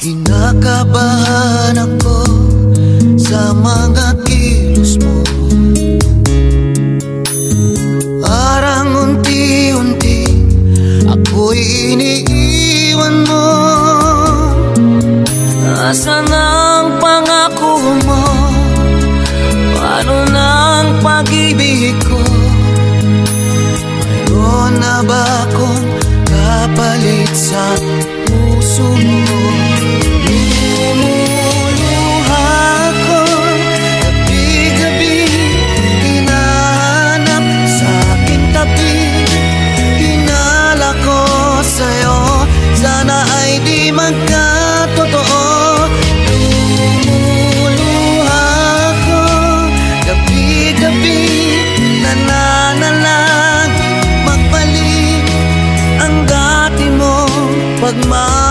Kinakabahan ako sa mga kilos mo. Parang unti-unti ako'y iniiwan mo. Nasaan ang pangako mo? Paano ng pag-ibig ko? Mayroon na ba akong kapalit sa puso mo? Lumuluha ako gabi-gabi, hinahanap sa aking tabi. Hinala ko sa'yo, sana ay di magkatotoo. Lumuluha ako gabi-gabi, nananalang magbalik ang dati mong pagmamahal.